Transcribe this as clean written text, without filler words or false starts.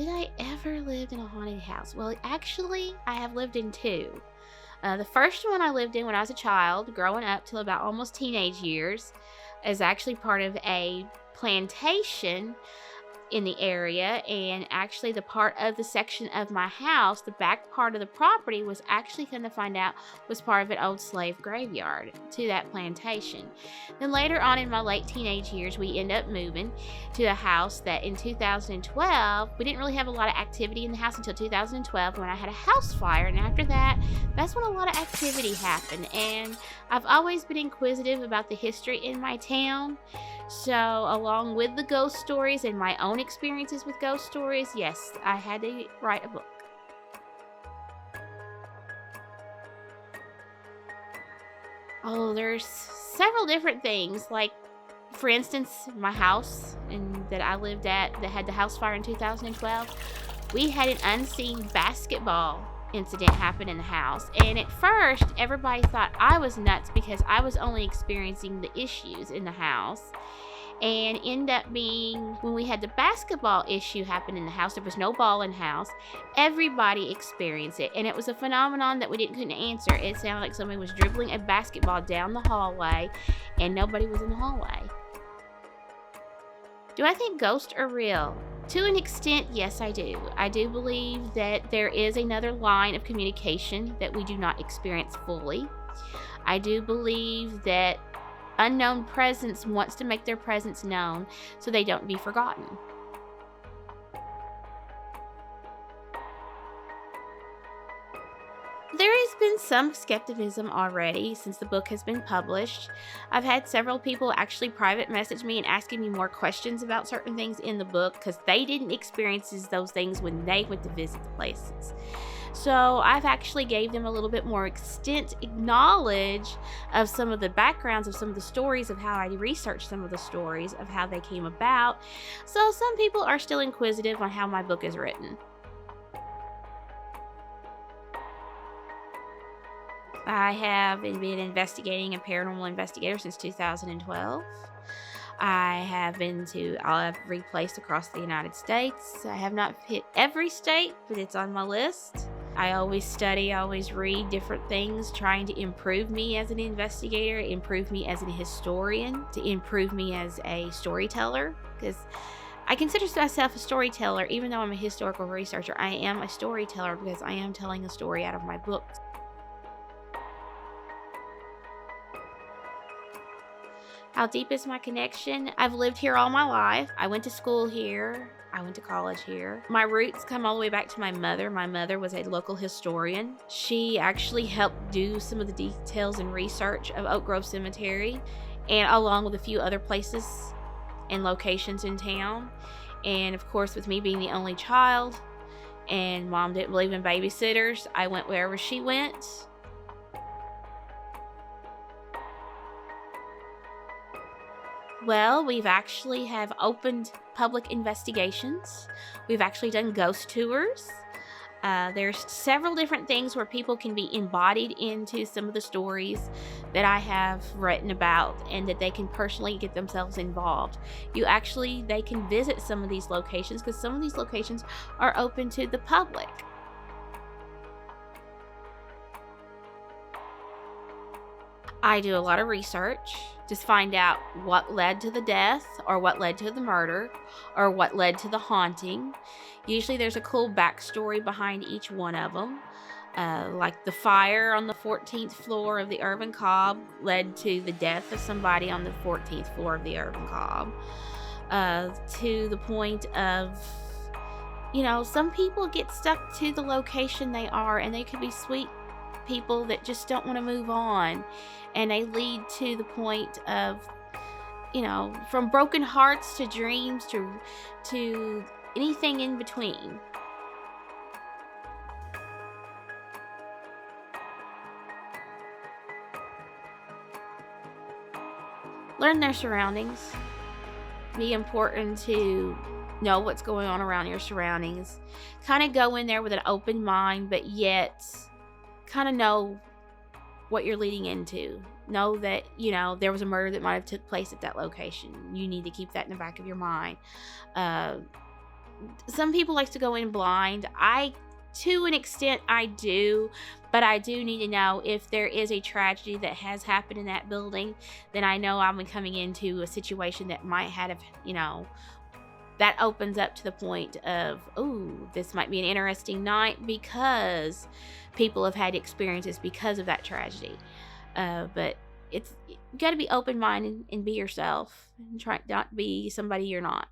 Did I ever live in a haunted house? Well, actually, I have lived in two. The first one I lived in when I was a child, growing up till about almost teenage years, is actually part of a plantation in the area, and actually the part of the section of my house, the back part of the property, was actually, come to find out, was part of an old slave graveyard to that plantation. Then later on in my late teenage years, we end up moving to a house that in 2012, we didn't really have a lot of activity in the house until 2012 when I had a house fire, and after that, that's when a lot of activity happened. And I've always been inquisitive about the history in my town, so along with the ghost stories and my own experiences with ghost stories, yes, I had to write a book. Oh, there's several different things. Like, for instance, my house that I lived at that had the house fire in 2012, we had an unseen basketball incident happen in the house. And at first, everybody thought I was nuts because I was only experiencing the issues in the house. And ended up being, when we had the basketball issue happen in the house, there was no ball in the house. Everybody experienced it, and it was a phenomenon that we couldn't answer. It sounded like somebody was dribbling a basketball down the hallway, and nobody was in the hallway. Do I think ghosts are real? To an extent, yes, I do. I do believe that there is another line of communication that we do not experience fully. I do believe that unknown presence wants to make their presence known so they don't be forgotten. There has been some skepticism already since the book has been published. I've had several people actually private message me and asking me more questions about certain things in the book because they didn't experience those things when they went to visit the places. So I've actually gave them a little bit more extent knowledge of some of the backgrounds of some of the stories, of how I researched some of the stories, of how they came about. So some people are still inquisitive on how my book is written. I have been investigating a paranormal investigator since 2012. I have been to every place across the United States. I have not hit every state, but it's on my list. I always study, I always read different things, trying to improve me as an investigator, improve me as a historian, to improve me as a storyteller, because I consider myself a storyteller. Even though I'm a historical researcher, I am a storyteller because I am telling a story out of my books. How deep is my connection? I've lived here all my life. I went to school here. I went to college here. My roots come all the way back to my mother. My mother was a local historian. She actually helped do some of the details and research of Oak Grove Cemetery, and along with a few other places and locations in town. And of course, with me being the only child and mom didn't believe in babysitters, I went wherever she went. Well, we've actually have opened public investigations. We've actually done ghost tours. There's several different things where people can be embodied into some of the stories that I have written about, and that they can personally get themselves involved. They can visit some of these locations because some of these locations are open to the public. I do a lot of research to find out what led to the death, or what led to the murder, or what led to the haunting. Usually there's a cool backstory behind each one of them. Like the fire on the 14th floor of the Urban Cobb led to the death of somebody on the 14th floor of the Urban Cobb. To the point of, some people get stuck to the location they are, and they could be sweet people that just don't want to move on, and they lead to the point of, from broken hearts to dreams to anything in between. Learn their surroundings. Be important to know what's going on around your surroundings. Kind of go in there with an open mind, but yet kind of know what you're leading into. Know that, there was a murder that might have took place at that location. You need to keep that in the back of your mind. some people like to go in blind. To an extent, I do, but I do need to know if there is a tragedy that has happened in that building, then I know I'm coming into a situation that might have, that opens up to the point of, oh, this might be an interesting night because people have had experiences because of that tragedy. But you got to be open-minded and be yourself and try not to be somebody you're not.